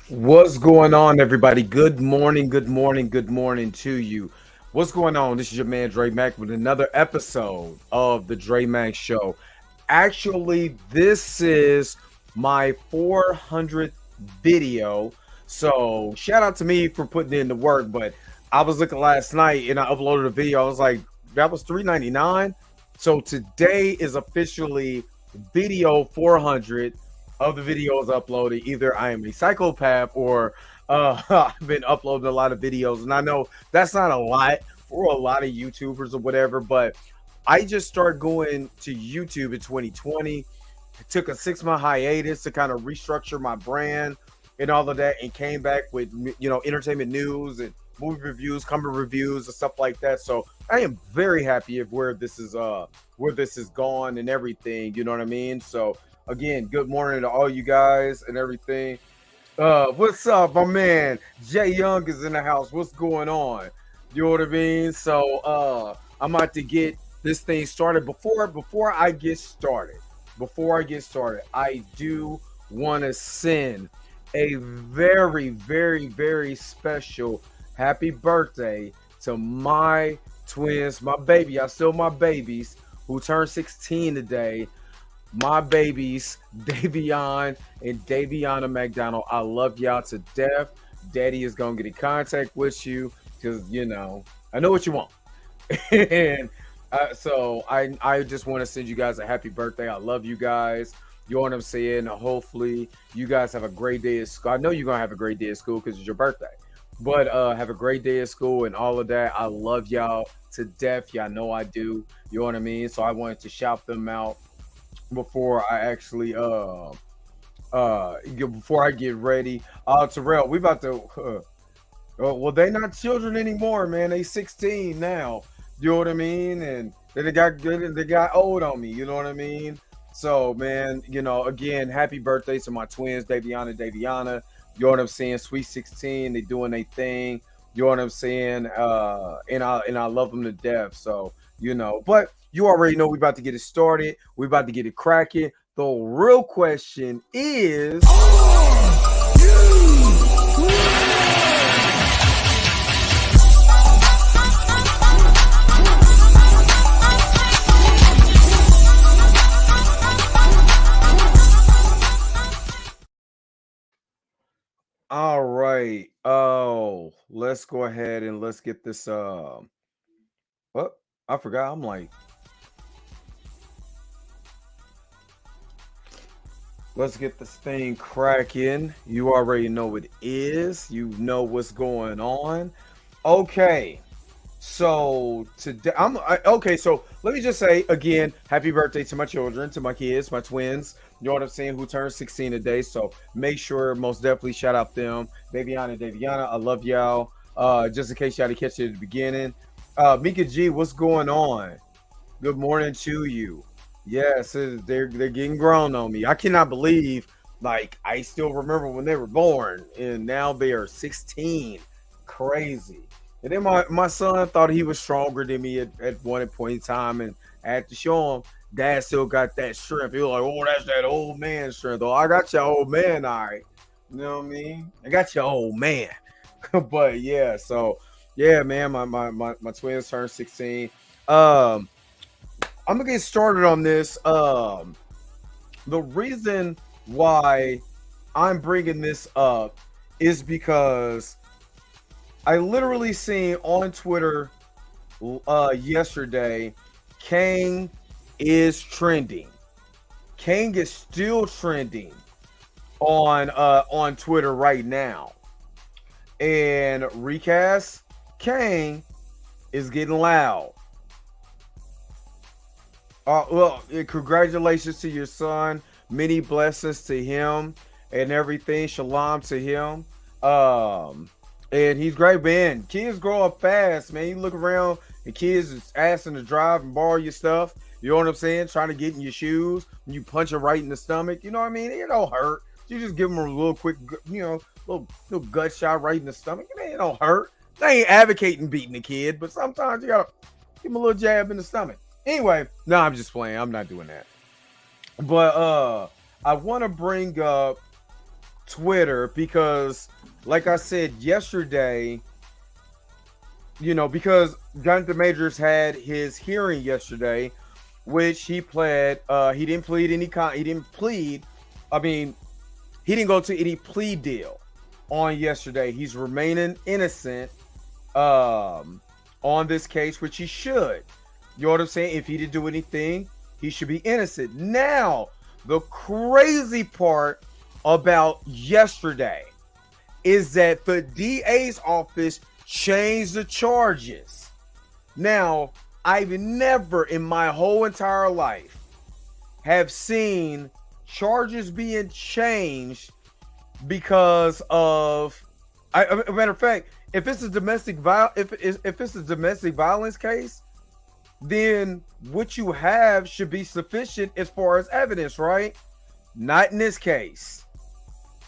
What's going on, everybody? Good morning, good morning, good morning to you. What's going on? This is your man Dre Mack with another episode of the Dre Mack Show. Actually, this is my 400th video. So, shout out to me for putting in the work. But I was looking last night and I uploaded a video. I was like, that was $3.99. So, today is officially video 400 of the videos uploaded. Either I am a psychopath or I've been uploading a lot of videos. And I know that's not a lot for a lot of YouTubers or whatever, but I just started going to YouTube in 2020. I took a 6 month hiatus to kind of restructure my brand and all of that, and came back with entertainment news and movie reviews, comic reviews, and stuff like that. So I am very happy of where this is gone and everything. You know what I mean? So again, good morning to all you guys and everything. What's up, my man? Jay Young is in the house. What's going on? You know what I mean? So I'm about to get this thing started. Before I get started, I do want to send a very, very, very special happy birthday to my twins, my baby. I still my babies who turned 16 today. My babies, Davion and Daviana McDonald. I love y'all to death. Daddy is gonna get in contact with you because I know what you want. And so I just want to send you guys a happy birthday. I love you guys. You know what I'm saying? Hopefully you guys have a great day at school. I know you're gonna have a great day at school because it's your birthday. But have a great day at school and all of that. I love y'all to death. Y'all know I do. You know what I mean? So I wanted to shout them out before I actually before I get ready. Terrell, we about to well, they not children anymore, man. They 16 now. You know what I mean? And they got old on me, you know what I mean? So man, again, happy birthday to my twins, Daviana. You know what I'm saying? Sweet 16, they doing their thing. You know what I'm saying? And I love them to death. So, but you already know we about to get it started. We about to get it cracking. The real question is, all right. Oh, let's go ahead and let's get this. What? I forgot. I'm like, let's get this thing cracking. You already know what it is. You know what's going on. Okay. So today, okay. So let me just say again, happy birthday to my children, to my kids, my twins. You know what I'm saying? Who turned 16 today? So make sure, most definitely, shout out them, Daviana, Daviana. I love y'all. Just in case y'all didn't catch it at the beginning, Mika G, what's going on? Good morning to you. Yes, they're getting grown on me. I cannot believe, like, I still remember when they were born, and now they are 16. Crazy. And then my son thought he was stronger than me at one point in time, and I had to show him Dad still got that strength. He was like, "Oh, that's that old man strength." Oh, I got your old man, all right. You know what I mean? I got your old man. But yeah, so yeah, man, my twins turned 16. I'm gonna get started on this. The reason why I'm bringing this up is because I literally seen on Twitter yesterday, Kang is trending. Kang is still trending on Twitter right now, and RecastKang is getting loud. Well, congratulations to your son. Many blessings to him and everything. Shalom to him. And he's great, man. Kids grow up fast, man. You look around and kids is asking to drive and borrow your stuff. You know what I'm saying? Trying to get in your shoes. And you punch them right in the stomach. You know what I mean? It don't hurt. You just give them a little quick, little gut shot right in the stomach. It don't hurt. They ain't advocating beating the kid, but sometimes you gotta give him a little jab in the stomach. Anyway, no, I'm just playing. I'm not doing that. But I want to bring up Twitter because, like I said yesterday, because Jonathan Majors had his hearing yesterday, which he pled. He didn't plead any he didn't plead. I mean, he didn't go to any plea deal on yesterday. He's remaining innocent on this case, which he should. You know what I'm saying? If he didn't do anything, he should be innocent. Now, the crazy part about yesterday is that the DA's office changed the charges. Now, I've never in my whole entire life have seen charges being changed because of a matter of fact, if it's a domestic if it's a domestic violence case, then what you have should be sufficient as far as evidence, right? Not in this case.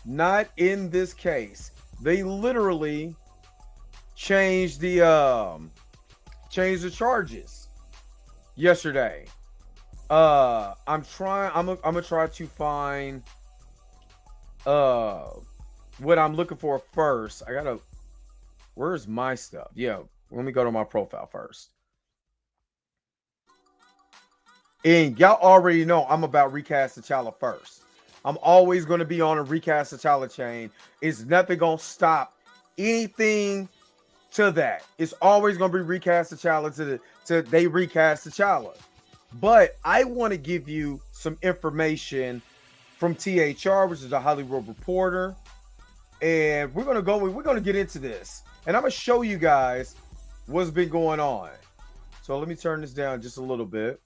Not in this case. They literally changed the charges yesterday. I'm gonna try to find what I'm looking for first. Where's my stuff? Yeah, let me go to my profile first. And y'all already know I'm about Recast T'Challa first. I'm always going to be on a Recast T'Challa chain. It's nothing going to stop anything to that. It's always going to be Recast T'Challa to they recast T'Challa. But I want to give you some information from THR, which is a Hollywood Reporter. And we're going to get into this. And I'm going to show you guys what's been going on. So let me turn this down just a little bit,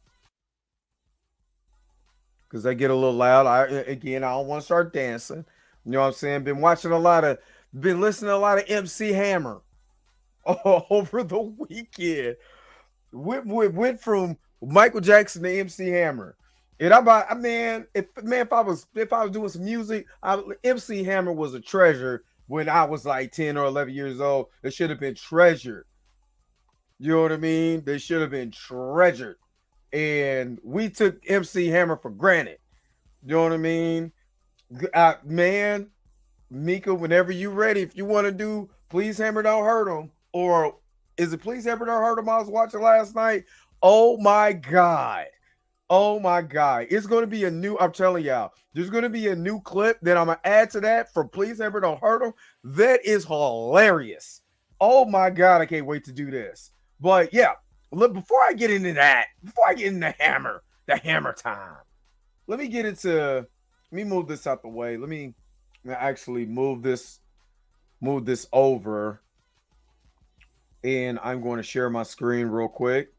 because I get a little loud. I don't want to start dancing. You know what I'm saying? Been listening to a lot of MC Hammer over the weekend. Went from Michael Jackson to MC Hammer. And if I was doing some music, MC Hammer was a treasure when I was like 10 or 11 years old. It should have been treasured. You know what I mean? They should have been treasured. And we took MC Hammer for granted. You know what I mean? Man, Mika, whenever you ready, if you want to do Please Hammer Don't Hurt Him, or is it Please Hammer Don't Hurt Him I was watching last night? Oh my God. Oh my God. It's going to be I'm telling y'all, there's going to be a new clip that I'm going to add to that for Please Hammer Don't Hurt Him. That is hilarious. Oh my God. I can't wait to do this. But yeah, look, before I get into the hammer time, let me move this out the way. Let me actually move this over, and I'm going to share my screen real quick,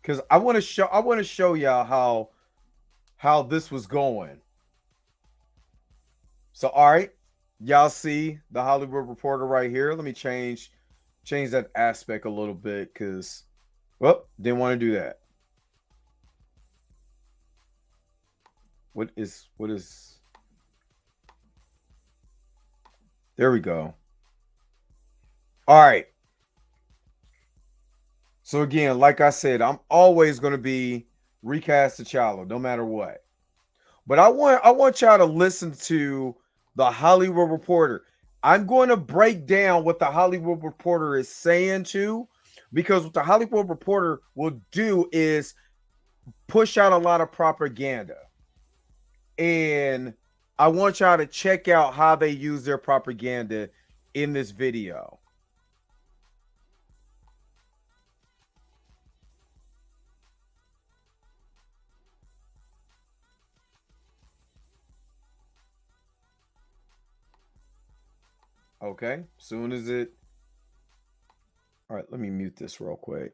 because I want to show y'all how this was going. So, all right, y'all see the Hollywood Reporter right here. Let me change that aspect a little bit, because didn't want to do that. What is there we go. All right. So again, like I said, I'm always going to be Recast T'Challa, no matter what. But I want y'all to listen to the Hollywood Reporter. I'm going to break down what the Hollywood Reporter is saying too, because what the Hollywood Reporter will do is push out a lot of propaganda. And I want y'all to check out how they use their propaganda in this video. Okay, soon as it. All right, let me mute this real quick.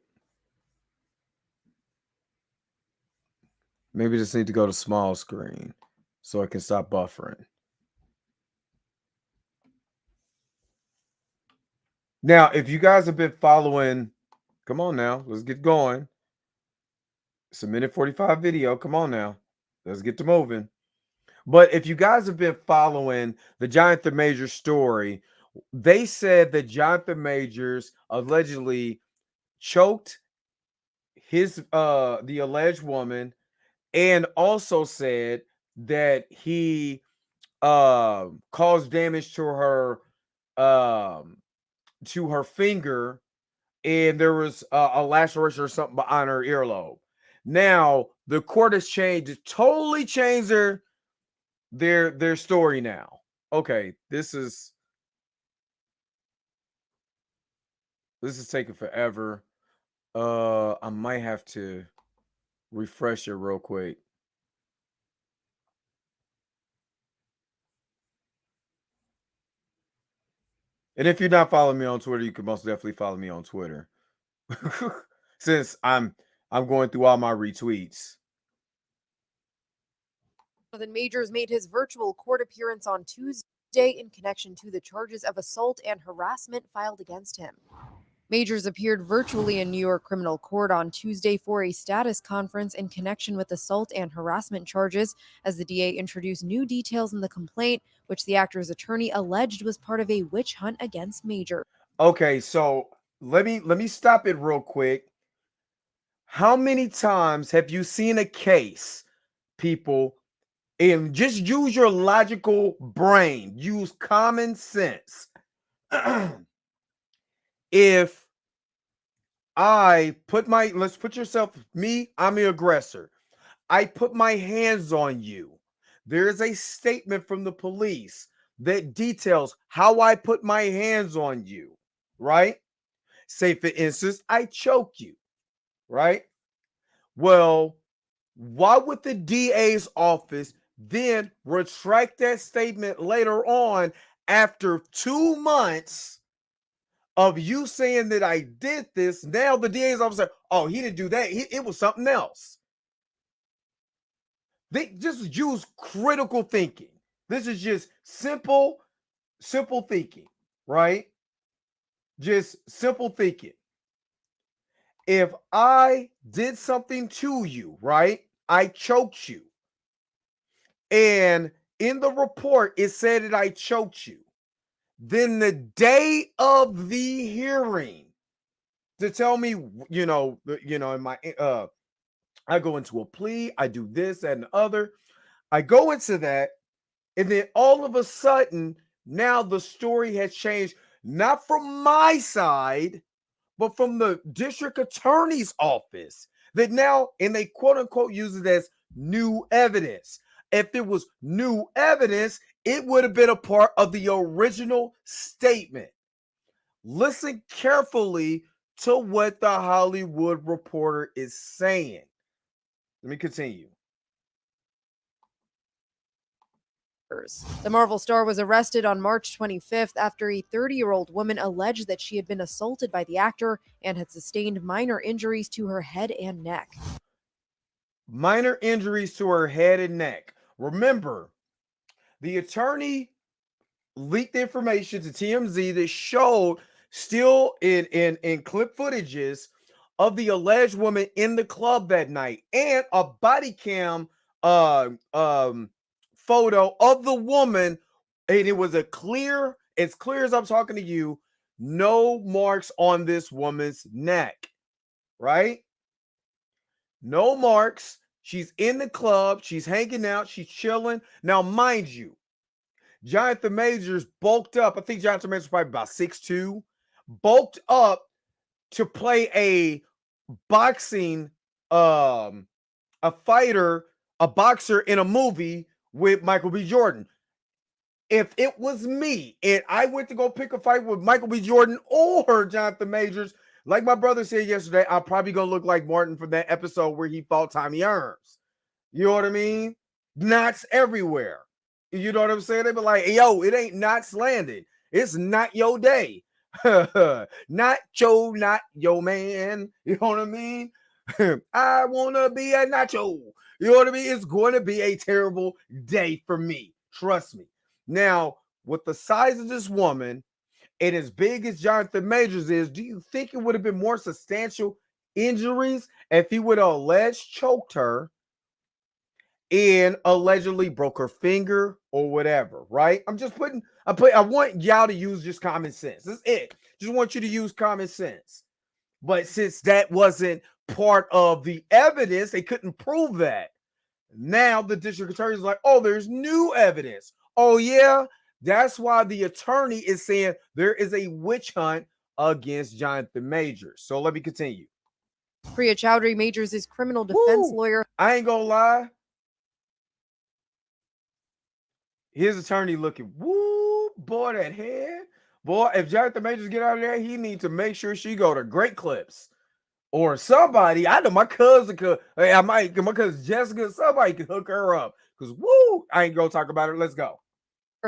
Maybe just need to go to small screen so I can stop buffering. Now, if you guys have been following, come on now, let's get going. It's a minute 45 video. Come on now, let's get to moving. But if you guys have been following the Jonathan Majors story, they said that Jonathan Majors allegedly choked the alleged woman, and also said that he caused damage um to her finger, and there was a laceration or something behind her earlobe. Now the court has totally changed their story now. Okay, this is taking forever. I might have to refresh it real quick. And if you're not following me on Twitter, you can most definitely follow me on Twitter. Since I'm going through all my retweets. Jonathan Majors made his virtual court appearance on Tuesday in connection to the charges of assault and harassment filed against him. Majors appeared virtually in New York criminal court on Tuesday for a status conference in connection with assault and harassment charges, as the DA introduced new details in the complaint, which the actor's attorney alleged was part of a witch hunt against Majors. Okay, so let me stop it real quick. How many times have you seen a case, people, and just use your logical brain, use common sense? If let's put yourself, I'm the aggressor. I put my hands on you. There is a statement from the police that details how I put my hands on you, right? Say, for instance, I choke you, right? Well, why would the DA's office then retract that statement later on after 2 months of you saying that I did this? Now the DA's office said, oh, he didn't do that. It was something else. They just use critical thinking. This is just simple thinking, right? Just simple thinking. If I did something to you, right? I choked you. And in the report, it said that I choked you. Then the day of the hearing, to tell me, in my I go into a plea, I do this and the other. I go into that, and then all of a sudden, now the story has changed, not from my side, but from the district attorney's office. That now, and they quote unquote use it as new evidence. If it was new evidence, it would have been a part of the original statement. Listen carefully to what the Hollywood Reporter is saying. Let me continue. The Marvel star was arrested on March 25th after a 30-year-old woman alleged that she had been assaulted by the actor and had sustained minor injuries to her head and neck. Minor injuries to her head and neck. Remember, the attorney leaked information to TMZ that showed still in clip footages of the alleged woman in the club that night, and a body cam photo of the woman, and it was as clear as I'm talking to you, no marks on this woman's neck, right? No marks. She's in the club, she's hanging out, she's chilling. Now, mind you, Jonathan Majors bulked up. I think Jonathan Majors was probably about 6'2", bulked up to play a boxing, a boxer in a movie with Michael B. Jordan. If it was me and I went to go pick a fight with Michael B. Jordan or Jonathan Majors, like my brother said yesterday, I'm probably going to look like Martin from that episode where he fought Tommy Hearns. You know what I mean? Knots everywhere. You know what I'm saying? They be like, yo, it ain't knots landed. It's not your day. Not your man. You know what I mean? I want to be a nacho. You know what I mean? It's going to be a terrible day for me. Trust me. Now, with the size of this woman and as big as Jonathan Majors is, do you think it would have been more substantial injuries if he would have alleged choked her and allegedly broke her finger or whatever, right? I want y'all to use just common sense. That's it. Just want you to use common sense. But since that wasn't part of the evidence, they couldn't prove that. Now the district attorney is like, oh, there's new evidence. Oh, yeah. That's why the attorney is saying there is a witch hunt against Jonathan Majors. So let me continue. Priya Chowdhury, Majors' criminal defense Woo! lawyer, I ain't gonna lie. His attorney looking, woo, boy, that head. Boy, if Jonathan Majors get out of there, he need to make sure she go to Great Clips. Or somebody, I know my cousin could, I might, my cousin Jessica, somebody could hook her up. Because, woo, I ain't gonna talk about it. Let's go.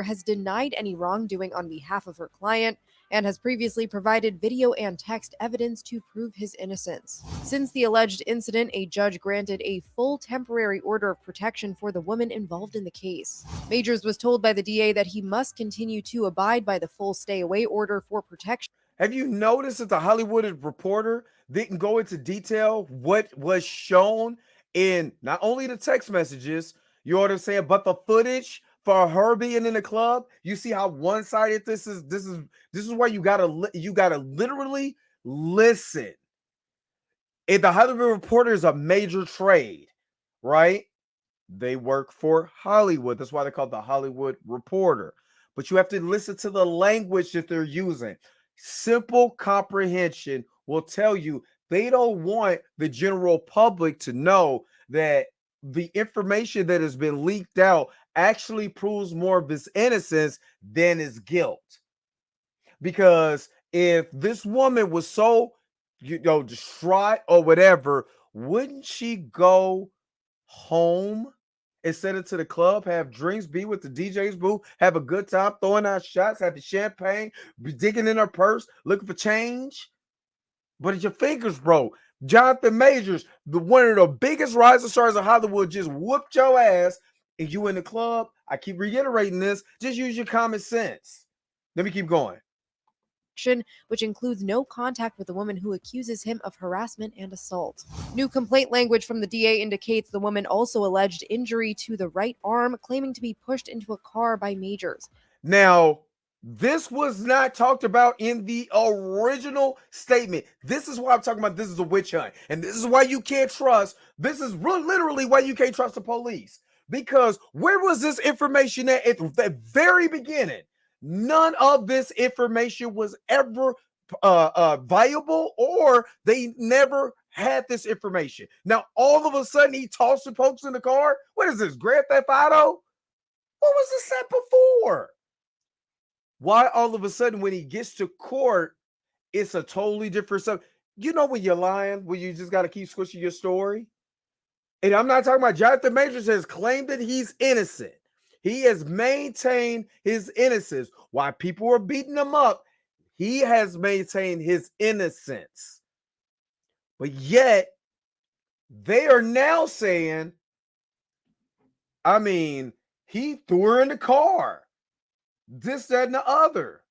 has denied any wrongdoing on behalf of her client and has previously provided video and text evidence to prove his innocence. Since the alleged incident, a judge granted a full temporary order of protection for the woman involved in the case. Majors was told by the DA that he must continue to abide by the full stay away order for protection. Have you noticed that the Hollywood Reporter didn't go into detail what was shown in not only the text messages, you know what I'm saying, but the footage for her being in the club? You see how one-sided this is. This is why you gotta literally listen. If the Hollywood Reporter is a major trade, right? They work for Hollywood. That's why they're called the Hollywood Reporter. But you have to listen to the language that they're using. Simple comprehension will tell you they don't want the general public to know that the information that has been leaked out actually proves more of his innocence than his guilt. Because if this woman was so, distraught or whatever, wouldn't she go home instead of to the club, have drinks, be with the DJ's booth, have a good time, throwing out shots, have the champagne, be digging in her purse, looking for change? But it's your fingers, bro. Jonathan Majors, one of the biggest rising stars of Hollywood, just whooped your ass. And you in the club, I keep reiterating this, just use your common sense. Let me keep going. Which includes no contact with the woman who accuses him of harassment and assault. New complaint language from the DA indicates the woman also alleged injury to the right arm, claiming to be pushed into a car by Majors. Now, this was not talked about in the original statement. This is why I'm talking about this is a witch hunt. And this is why you can't trust. This is literally why you can't trust the police. Because where was this information at the very beginning? None of this information was ever viable, or they never had this information. Now, all of a sudden, he tossed the folks in the car. What is this, Grand Theft Auto? What was this set before? Why all of a sudden when he gets to court, it's a totally different stuff? You know when you're lying, when you just got to keep squishing your story? And I'm not talking about Jonathan Majors has claimed that he's innocent. He has maintained his innocence. While people are beating him up, he has maintained his innocence. But yet, they are now saying, I mean, he threw her in the car. This, that, and the other.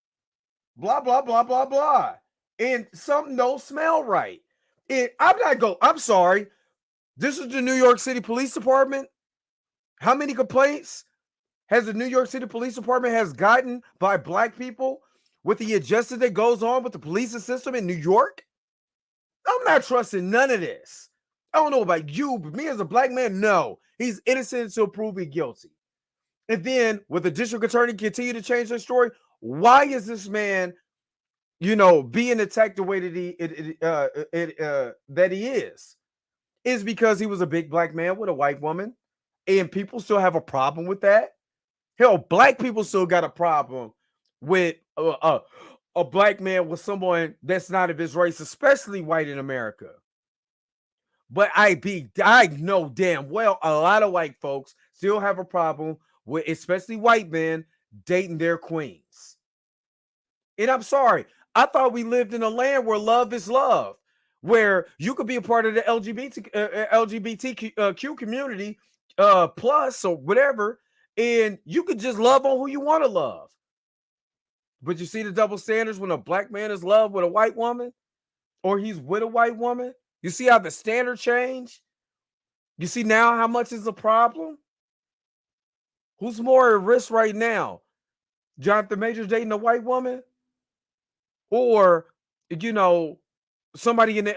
Blah, blah, blah, blah, blah. And something don't smell right. I'm sorry. This is the New York City Police Department. How many complaints has the New York City Police Department has gotten by black people with the injustice that goes on with the policing system in New York? I'm not trusting none of this. I don't know about you, but me as a black man, no. He's innocent until proven guilty. And then, will the district attorney continue to change their story? Why is this man, being attacked the way that he is? Is because he was a big black man with a white woman, and people still have a problem with that. Hell, black people still got a problem with a black man with someone that's not of his race, especially white in America. But I know damn well a lot of white folks still have a problem with, especially white men, dating their queens. And I'm sorry, I thought we lived in a land where love is love, where you could be a part of the LGBTQ community, plus or whatever, and you could just love on who you want to love. But you see the double standards when a black man is loved with a white woman, or he's with a white woman. You see how the standard changed? You see now how much is a problem? Who's more at risk right now? Jonathan Majors dating a white woman? Or, somebody in the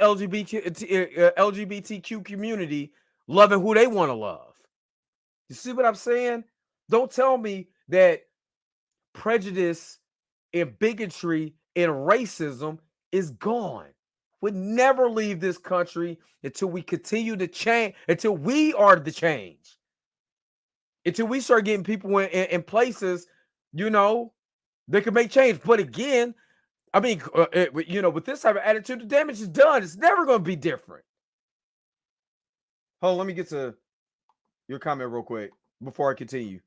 LGBTQ community loving who they want to love? You see what I'm saying? Don't tell me that prejudice and bigotry and racism is gone. Would never leave this country until we continue to change, until we are the change, until we start getting people in places, you know, that can make change. But again, I mean, with this type of attitude, the damage is done. It's never going to be different. Hold on, let me get to your comment real quick before I continue.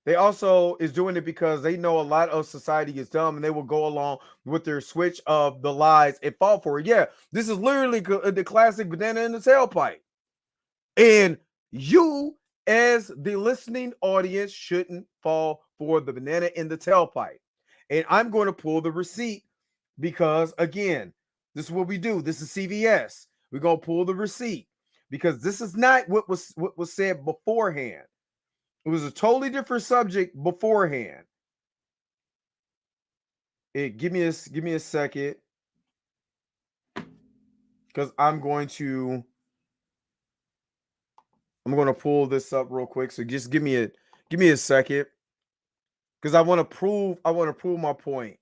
They also is doing it because they know a lot of society is dumb and they will go along with their switch of the lies and fall for it. Yeah, this is literally the classic banana in the tailpipe. And you, as the listening audience, shouldn't fall for the banana in the tailpipe. And I'm going to pull the receipt because, again, this is what we do. This is CVS. We're going to pull the receipt because this is not what was said beforehand. It was a totally different subject beforehand. Give me a second, because I'm going to pull this up real quick. So just give me a second, because I want to prove my point.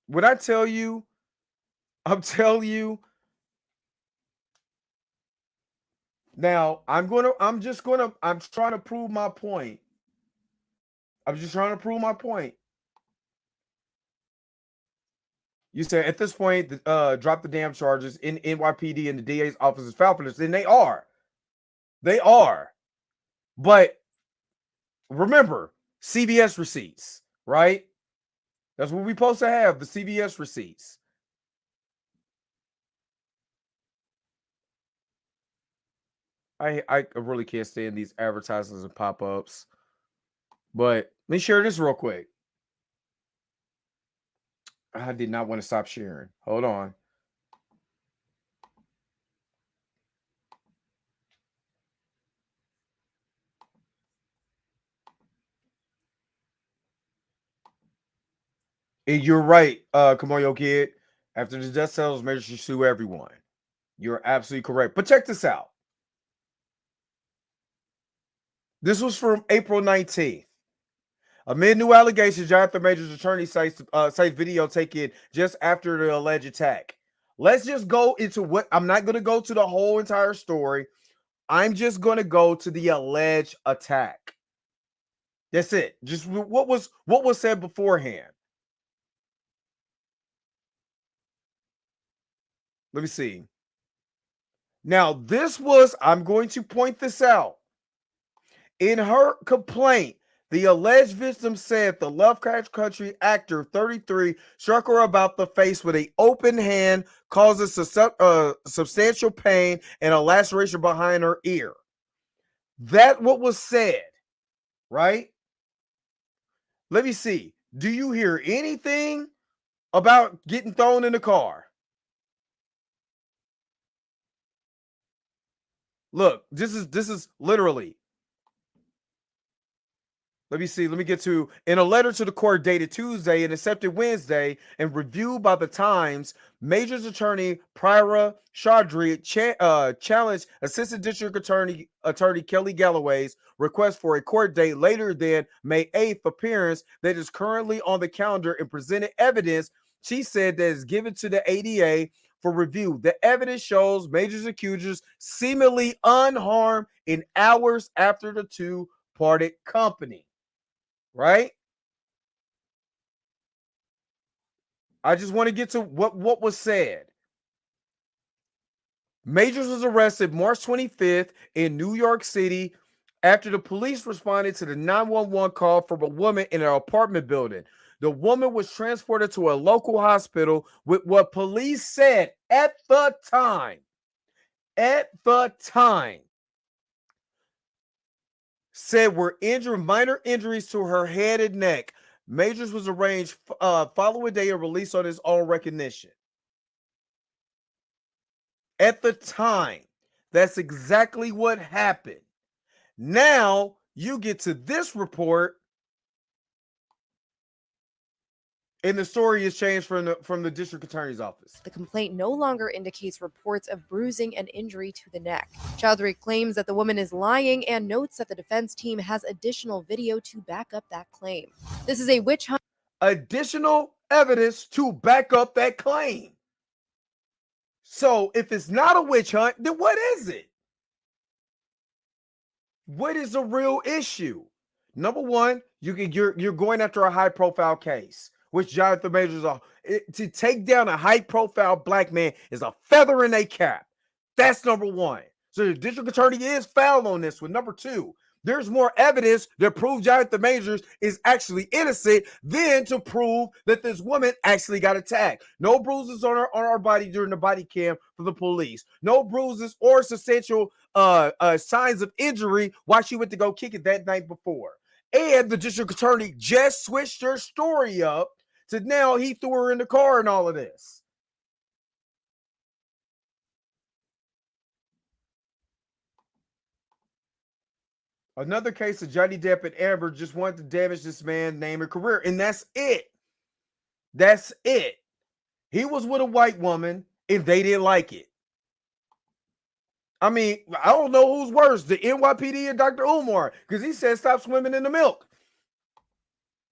When I tell you, I'm telling you. Now, I'm trying to prove my point. I'm just trying to prove my point. You said at this point, drop the damn charges in NYPD and the DA's office is foul for this, and they are. They are. But remember, CVS receipts, right? That's what we're supposed to have, the CVS receipts. I really can't stand these advertisements and pop-ups. But let me share this real quick. I did not want to stop sharing. Hold on. And you're right, Kamoyo Kid. After the dust settles, make sure you sue everyone. You're absolutely correct. But check this out. This was from April 19th. Amid new allegations, Jonathan Major's attorney cites video taken just after the alleged attack. Let's just go into what I'm not going to go to the whole entire story. I'm just going to go to the alleged attack. That's it. Just what was said beforehand. Let me see. Now, I'm going to point this out. In her complaint, the alleged victim said the Lovecraft Country actor, 33, struck her about the face with an open hand, causing substantial pain and a laceration behind her ear. That what was said, right? Let me see. Do you hear anything about getting thrown in the car? Look, this is literally. Let me see. Let me get to, in a letter to the court dated Tuesday and accepted Wednesday and reviewed by the Times, Major's attorney Prira Chaudhry challenged Assistant District Attorney Kelly Galloway's request for a court date later than May 8th appearance that is currently on the calendar and presented evidence she said that is given to the ADA for review. The evidence shows Major's accusers seemingly unharmed in hours after the two parted company. Right? I just want to get to what was said. Majors was arrested March 25th in New York City after the police responded to the 911 call from a woman in an apartment building. The woman was transported to a local hospital with what police said at the time. Said were minor injuries to her head and neck. Majors was arranged following day of release on his own recognition. At the time, that's exactly what happened. Now, You get to this report, and the story is changed from the district attorney's office. The complaint no longer indicates reports of bruising and injury to the neck. Chowdhury claims that the woman is lying and notes that the defense team has additional video to back up that claim. This is a witch hunt. Additional evidence to back up that claim. So if it's not a witch hunt, then what is it? What is the real issue? Number one, you're going after a high profile case, which Jonathan Majors are. To take down a high profile black man is a feather in a cap. That's number one. So the district attorney is foul on this one. Number two, there's more evidence that proves Jonathan Majors is actually innocent than to prove that this woman actually got attacked. No bruises on our body during the body cam for the police. No bruises or substantial signs of injury while she went to go kick it that night before. And the district attorney just switched her story up to now he threw her in the car and all of this. Another case of Johnny Depp and Amber just wanted to damage this man's name and career, and that's it. That's it. He was with a white woman, and they didn't like it. I mean, I don't know who's worse, the NYPD or Dr. Umar, because he said stop swimming in the milk.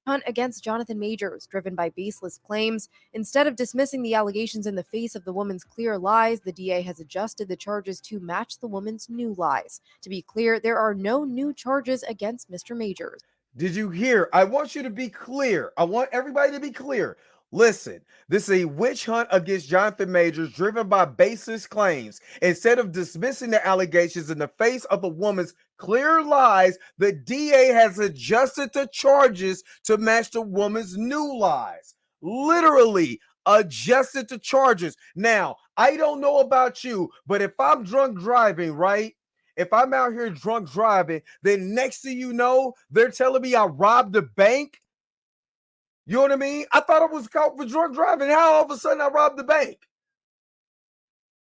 Hunt against Jonathan Majors, driven by baseless claims. Instead of dismissing the allegations in the face of the woman's clear lies, the DA has adjusted the charges to match the woman's new lies. To be clear, there are no new charges against Mr. Majors. Did you hear? I want you to be clear. I want everybody to be clear. Listen, this is a witch hunt against Jonathan Majors driven by baseless claims. Instead of dismissing the allegations in the face of the woman's clear lies, the DA has adjusted the charges to match the woman's new lies. Literally adjusted the charges. Now, I don't know about you, but if I'm drunk driving, right? If I'm out here drunk driving, then next thing you know, they're telling me I robbed a bank. You know what I mean? I thought I was caught for drunk driving. How all of a sudden I robbed the bank?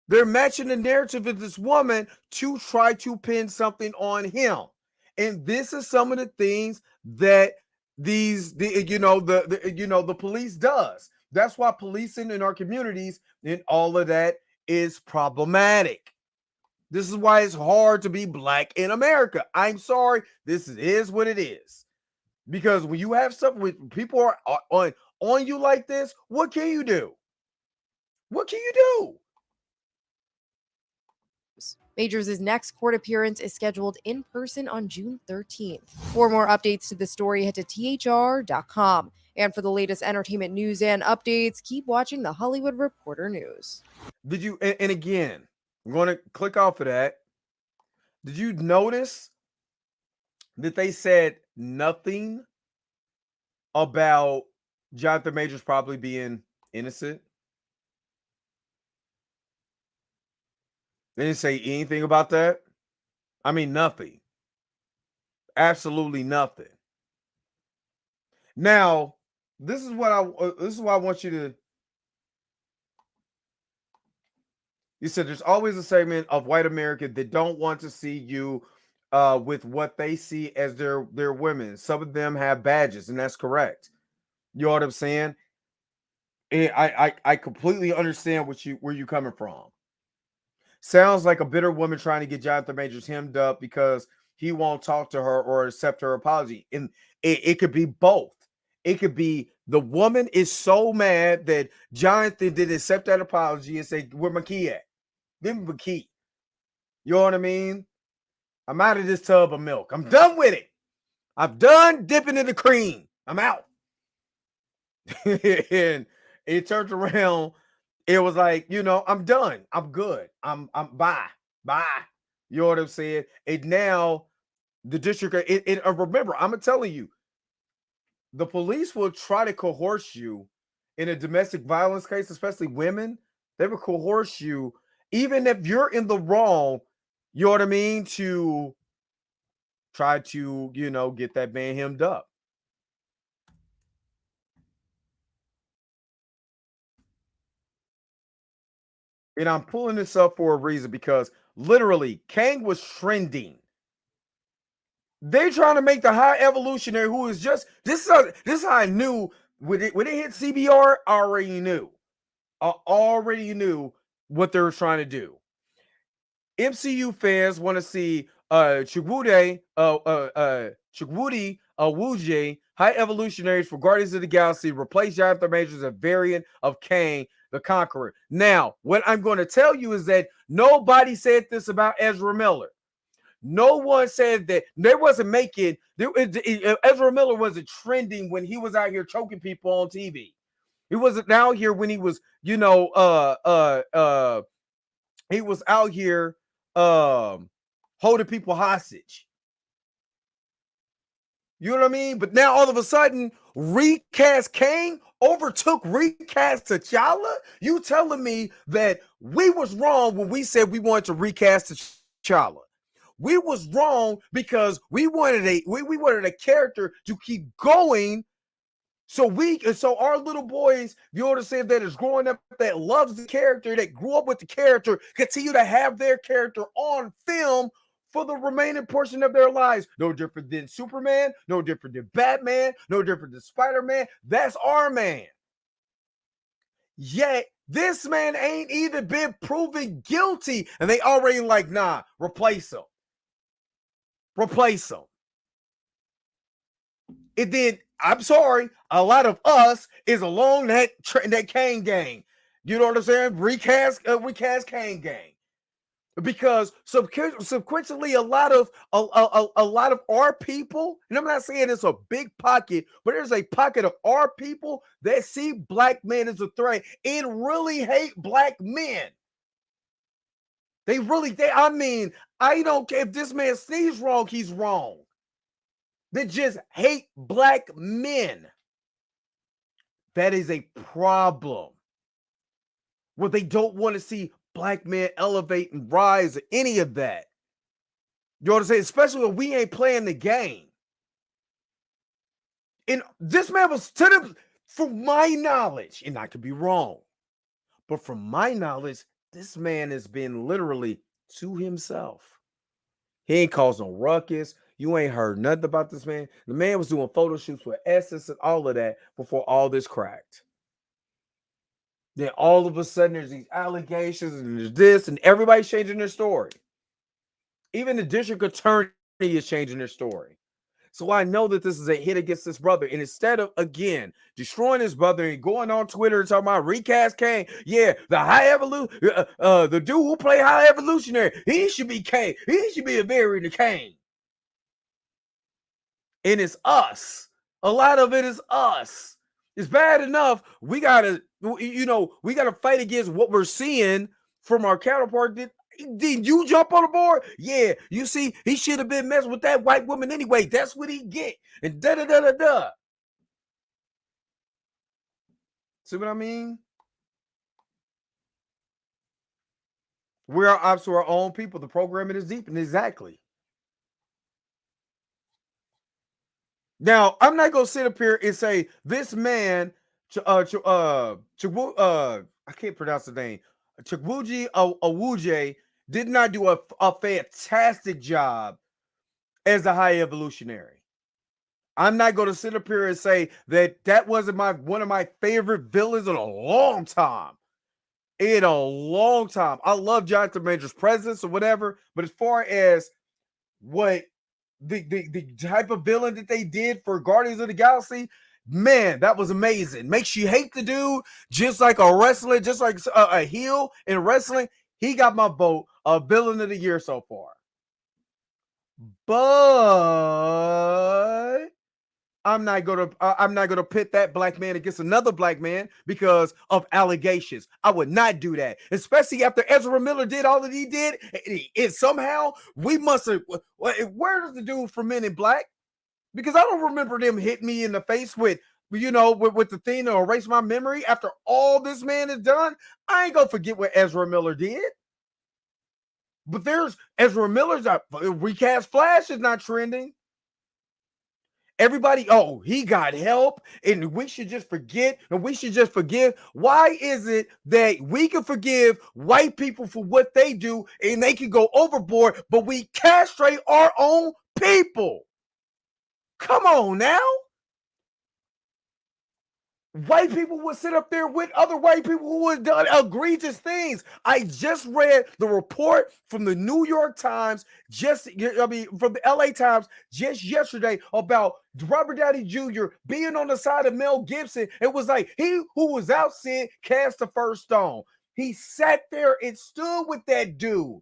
They're matching the narrative of this woman to try to pin something on him. And this is some of the things that the police does. That's why policing in our communities and all of that is problematic. This is why it's hard to be black in America. I'm sorry. This is what it is. Because when you have something with people are on you like this, what can you do? What can you do? Majors' next court appearance is scheduled in person on June 13th. For more updates to the story, head to thr.com. And for the latest entertainment news and updates, keep watching the Hollywood Reporter News. Did you, and again, I'm going to click off of that. Did you notice that they said nothing about Jonathan Majors probably being innocent? They didn't say anything about that. I mean, nothing. Absolutely nothing. Now, this is what I want you to. You said there's always a segment of white America that don't want to see you with what they see as their women. Some of them have badges, and that's correct. You know what I'm saying? And I completely understand where you coming from. Sounds like a bitter woman trying to get Jonathan Majors hemmed up because he won't talk to her or accept her apology. And it could be both. It could be the woman is so mad that Jonathan didn't accept that apology and say, where my key at? Give me my key. You know what I mean? I'm out of this tub of milk. I'm done with it. I'm done dipping in the cream. I'm out. And it turned around. It was like, I'm done. I'm good. I'm bye. You know what I'm saying? And now the district, remember, I'm telling you, the police will try to coerce you in a domestic violence case, especially women. They will coerce you, even if you're in the wrong, you know what I mean, to try to, get that man hemmed up. And I'm pulling this up for a reason because literally Kang was trending They trying to make the High Evolutionary, who is just this is how I knew when it hit CBR. I already knew. I already knew what they were trying to do. MCU fans want to see Chukwudi Wuje, High Evolutionaries for Guardians of the Galaxy, replace Jonathan Majors, a variant of Kang the Conqueror. Now, what I'm going to tell you is that nobody said this about Ezra Miller. No one said that. They wasn't making Ezra Miller wasn't trending when he was out here choking people on TV. He wasn't out here when he was, he was out here holding people hostage. You know what I mean? But now all of a sudden, RecastKang overtook Recast T'Challa? You telling me that we was wrong when we said we wanted to recast T'Challa? We was wrong because we wanted a character to keep going. So our little boys, you understand, that is growing up, that loves the character, that grew up with the character, continue to have their character on film for the remaining portion of their lives. No different than Superman, no different than Batman, no different than Spider-Man. That's our man. Yet this man ain't even been proven guilty, and they already like, nah, replace him. Replace him. And then, I'm sorry, a lot of us is along that Kang gang. You know what I'm saying? RecastKang gang. Because subsequently, a lot of our people, and I'm not saying it's a big pocket, but there's a pocket of our people that see black men as a threat and really hate black men. I don't care if this man sneezes wrong, he's wrong. They just hate black men. That is a problem. Well, they don't want to see black men elevate and rise or any of that. You know what I'm saying? Especially when we ain't playing the game. And this man was from my knowledge, and I could be wrong, but from my knowledge, this man has been literally to himself. He ain't caused no ruckus. You ain't heard nothing about this man. The man was doing photo shoots with Essence and all of that before all this cracked. Then all of a sudden there's these allegations and there's this, and everybody's changing their story. Even the district attorney is changing their story. So I know that this is a hit against this brother. And instead of, again, destroying his brother and going on Twitter and talking about RecastKang, yeah, the dude who played High Evolutionary, he should be Kang. He should be a variant of Kang. And it's us. A lot of it is us. It's bad enough. We gotta fight against what we're seeing from our counterpart. Did you jump on the board? Yeah. You see, he should have been messing with that white woman anyway. That's what he get. And da-da-da-da-da. See what I mean? We are ops to our own people. The programming is deep, and exactly. Now, I'm not gonna sit up here and say this man, I can't pronounce the name, Chukwudi Awuje, did not do a fantastic job as the High Evolutionary. I'm not going to sit up here and say that wasn't one of my favorite villains in a long time. In a long time. I love Jonathan Major's presence or whatever, but as far as what the type of villain that they did for Guardians of the Galaxy, man, that was amazing. Makes you hate the dude, just like a wrestler, just like a heel in wrestling. He got my vote of villain of the year so far. But I'm not gonna pit that black man against another black man because of allegations. I would not do that, especially after Ezra Miller did all that he did. And somehow we must have. Where's the dude from Men in Black? Because I don't remember them hitting me in the face with the thing to erase my memory after all this man has done. I ain't gonna forget what Ezra Miller did. But there's Ezra Miller's recast Flash is not trending. Everybody, he got help, and we should just forget, and we should just forgive. Why is it that we can forgive white people for what they do, and they can go overboard, but we castrate our own people? Come on now. White people would sit up there with other white people who would done egregious things. I just read the report from the New York Times, from the LA Times just yesterday about Robert Downey Jr. being on the side of Mel Gibson. It was like he who was out sin cast the first stone. He sat there and stood with that dude.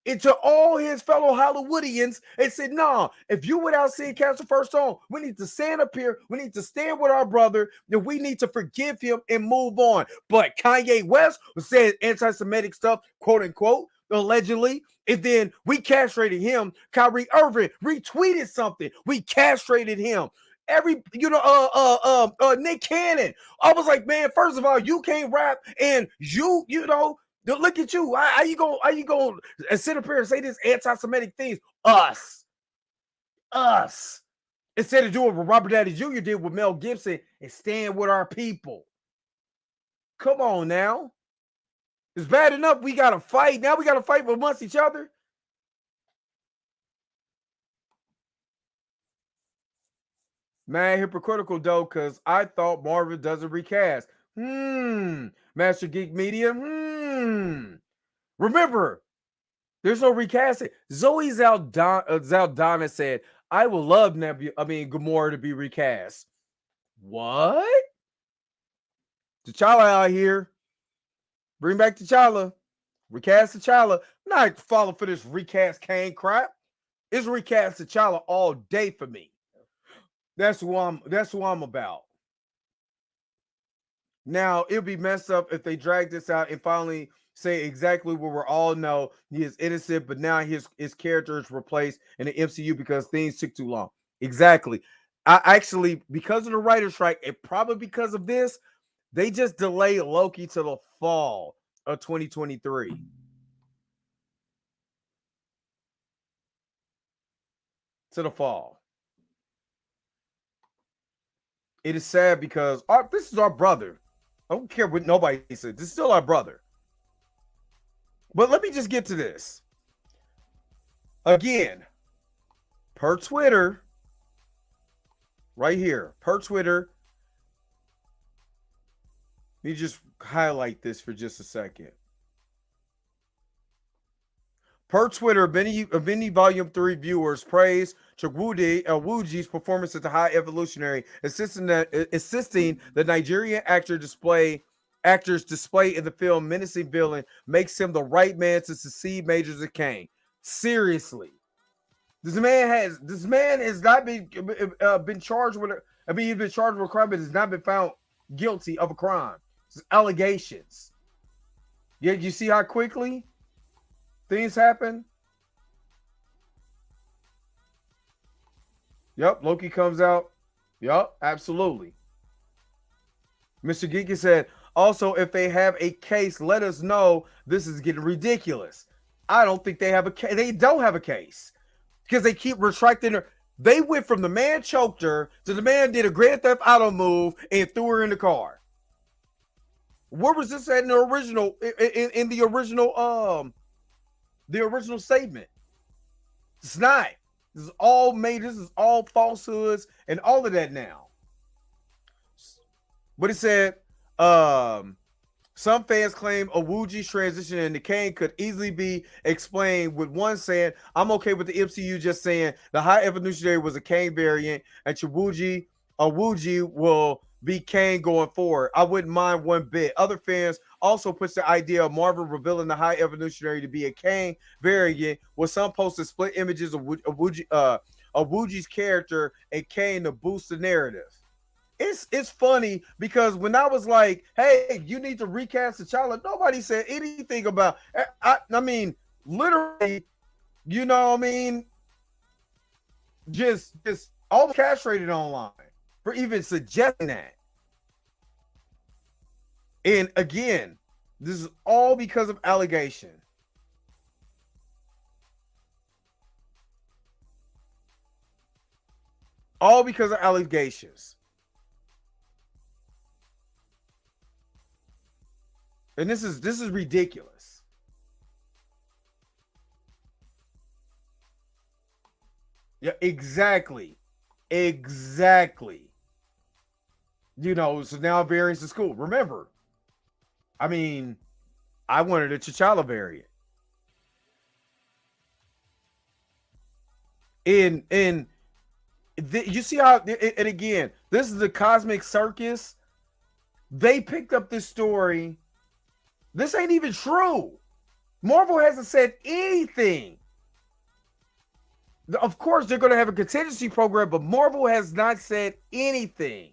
And to all his fellow Hollywoodians and said, nah, if you without seeing cast the first stone, we need to stand up here. We need to stand with our brother, and we need to forgive him and move on. But Kanye West was saying anti-Semitic stuff, quote unquote, allegedly. And then we castrated him. Kyrie Irving retweeted something. We castrated him. Nick Cannon. I was like, man, first of all, you can't rap, and look at you. How you going to sit up here and say this anti-Semitic things? Us. Instead of doing what Robert Downey Jr. did with Mel Gibson and stand with our people. Come on now. It's bad enough we got to fight. Now we got to fight amongst each other. Man, hypocritical though, because I thought Marvel doesn't recast. Master Geek Media. Remember, there's no recasting. Zoe Zaldana said, I would love Gamora to be recast. What? T'Challa out here. Bring back T'Challa. Recast T'Challa. I'm not falling for this RecastKang crap. It's recast T'Challa all day for me. That's who I'm about. Now, it'll be messed up if they drag this out and finally say exactly what we all know. He is innocent, but now his character is replaced in the MCU because things took too long. Exactly. I actually, because of the writer's strike, and probably because of this, they just delayed Loki to the fall of 2023. To the fall. It is sad because this is our brother. I don't care what nobody said. This is still our brother. But let me just get to this. Again, per Twitter, right here, per Twitter, let me just highlight this for just a second. Per Twitter, many Volume 3 viewers praise Chukwudi performance at the High Evolutionary, insisting the Nigerian actors display in the film menacing villain makes him the right man to succeed Majors of Kang. Seriously, this man has not been charged with. He's been charged with a crime, but has not been found guilty of a crime. It's allegations. Yeah, you see how quickly things happen? Yep, Loki comes out. Yep, absolutely. Mr. Geeky said, also, if they have a case, let us know. This is getting ridiculous. I don't think they have a case. They don't have a case because they keep retracting her. They went from the man choked her to the man did a Grand Theft Auto move and threw her in the car. Where was this at in the original? In the original statement? It's not. This is all made. This is all falsehoods and all of that now. But it said, some fans claim Owuji's transition into Kang could easily be explained with one saying, I'm okay with the MCU just saying the High Evolutionary was a Kang variant and Owuji will be Kang going forward. I wouldn't mind one bit. Other fans also puts the idea of Marvel revealing the High Evolutionary to be a Kang variant, with some posted split images of Owuji's character and Kang to boost the narrative. It's funny because when I was like, hey, you need to recast T'Challa, nobody said anything about I mean, literally, you know what I mean? Just all castrated online for even suggesting that. And again, this is all because of allegation. All because of allegations. And this is ridiculous. Yeah, exactly. Exactly. You know, so now variants is cool. Remember, I mean, I wanted a T'Challa variant. And you see how, and again, this is the Cosmic Circus. They picked up this story. This ain't even true. Marvel hasn't said anything. Of course, they're going to have a contingency program, but Marvel has not said anything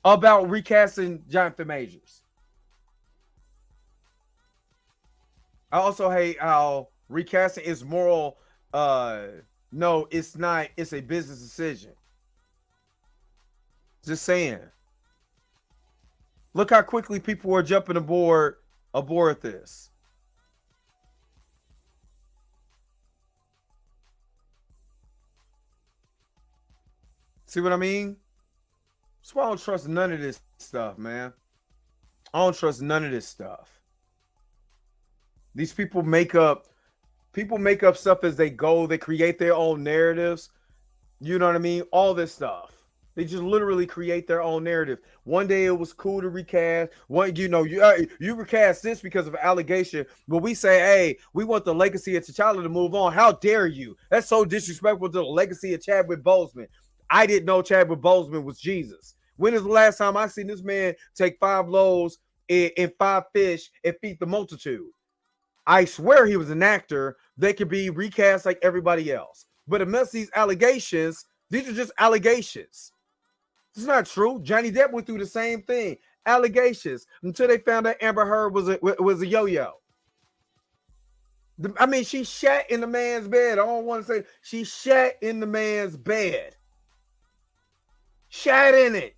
about recasting Jonathan Majors. I also hate how recasting is moral. No, it's not. It's a business decision. Just saying. Look how quickly people are jumping aboard this. See what I mean? That's why I don't trust none of this stuff, man. I don't trust none of this stuff. These people make up stuff as they go. They create their own narratives. You know what I mean? All this stuff. They just literally create their own narrative. One day it was cool to recast. You recast this because of allegation, but we say, hey, we want the legacy of T'Challa to move on. How dare you? That's so disrespectful to the legacy of Chadwick Boseman. I didn't know Chadwick Boseman was Jesus. When is the last time I seen this man take 5 loaves and 5 fish and feed the multitude? I swear he was an actor that could be recast like everybody else. But amidst these allegations, these are just allegations. It's not true. Johnny Depp went through the same thing. Allegations until they found out Amber Heard was a yo-yo. I mean, she shat in the man's bed. I don't want to say she shat in the man's bed. Shat in it.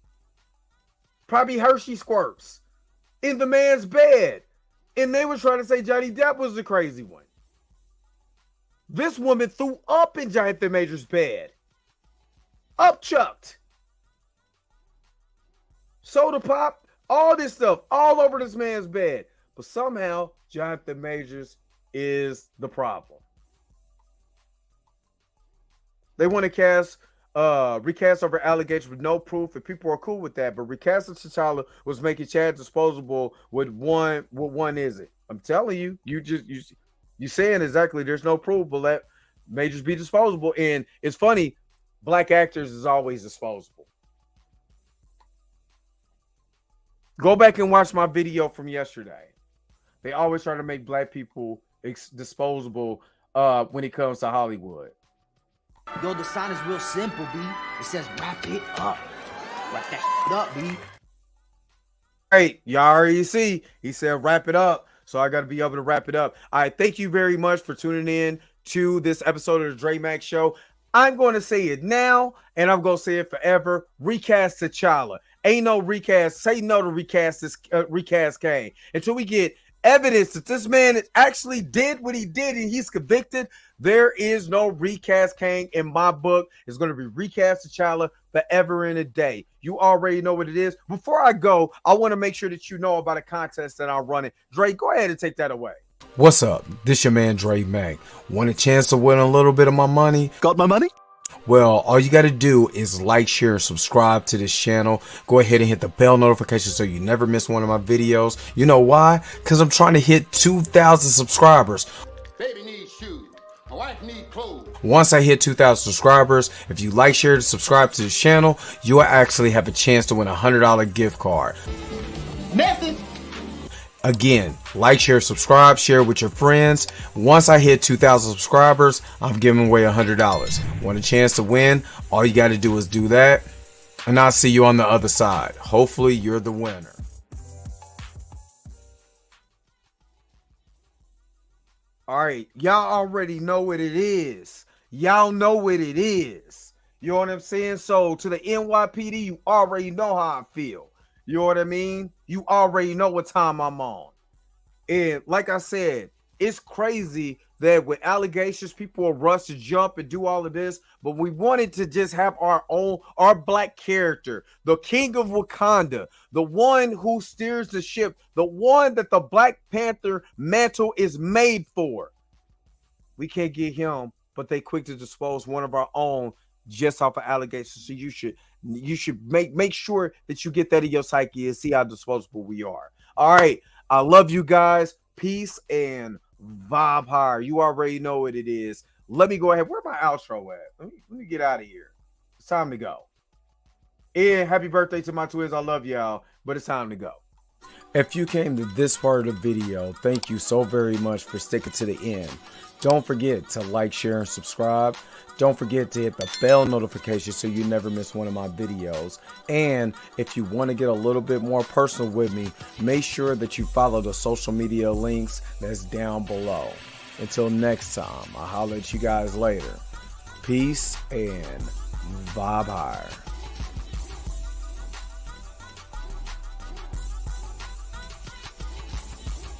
Probably Hershey squirts in the man's bed. And they were trying to say Johnny Depp was the crazy one. This woman threw up in Jonathan Majors' bed. Upchucked. Soda pop. All this stuff. All over this man's bed. But somehow, Jonathan Majors is the problem. They want to recast over allegations with no proof, and people are cool with that. But recasting T'Challa was making Chad disposable with one. What one is it? I'm telling you, you saying exactly. There's no proof, but let Majors be disposable. And it's funny, black actors is always disposable. Go back and watch my video from yesterday. They always try to make black people disposable when it comes to Hollywood. Yo, the sign is real simple, B. It says wrap it up. Wrap that shit up, B. Hey, y'all already see. He said wrap it up. So I got to be able to wrap it up. All right, thank you very much for tuning in to this episode of the Dre Max Show. I'm going to say it now, and I'm going to say it forever. Recast T'Challa. Ain't no recast. Say no to RecastKang. Until we get evidence that this man actually did what he did and he's convicted, there is no RecastKang in my book. It's going to be recast T'Challa forever and a day. You already know what it is. Before I go, I want to make sure that you know about a contest that I'm running. Dre, go ahead and take that away. What's up? This your man Dre Mac. Want a chance to win a little bit of my money? Got my money? Well, all you got to do is like, share, and subscribe to this channel. Go ahead and hit the bell notification so you never miss one of my videos. You know why? Because I'm trying to hit 2,000 subscribers. Baby needs shoes. My wife needs clothes. Once I hit 2,000 subscribers, if you like, share, and subscribe to this channel, you will actually have a chance to win a $100 gift card. Message. Again, like, share, subscribe, share with your friends. Once I hit 2,000 subscribers, I'm giving away $100. Want a chance to win? All you got to do is do that, and I'll see you on the other side. Hopefully, you're the winner. All right, y'all already know what it is. Y'all know what it is. You know what I'm saying? So, to the NYPD, you already know how I feel. You know what I mean? You already know what time I'm on. And like I said, it's crazy that with allegations, people will rush to jump and do all of this. But we wanted to just have our black character, the king of Wakanda, the one who steers the ship, the one that the Black Panther mantle is made for. We can't get him, but they quick to dispose one of our own just off of allegations. So you should make sure that you get that in your psyche and see how disposable we are. All right. I love you guys. Peace and vibe higher. You already know what it is. Let me go ahead. Where my outro at? Let me get out of here. It's time to go. And happy birthday to my twins. I love y'all, but it's time to go. If you came to this part of the video, thank you so very much for sticking to the end. Don't forget to like, share, and subscribe. Don't forget to hit the bell notification so you never miss one of my videos. And if you want to get a little bit more personal with me, make sure that you follow the social media links that's down below. Until next time, I'll holler at you guys later. Peace and vibe higher.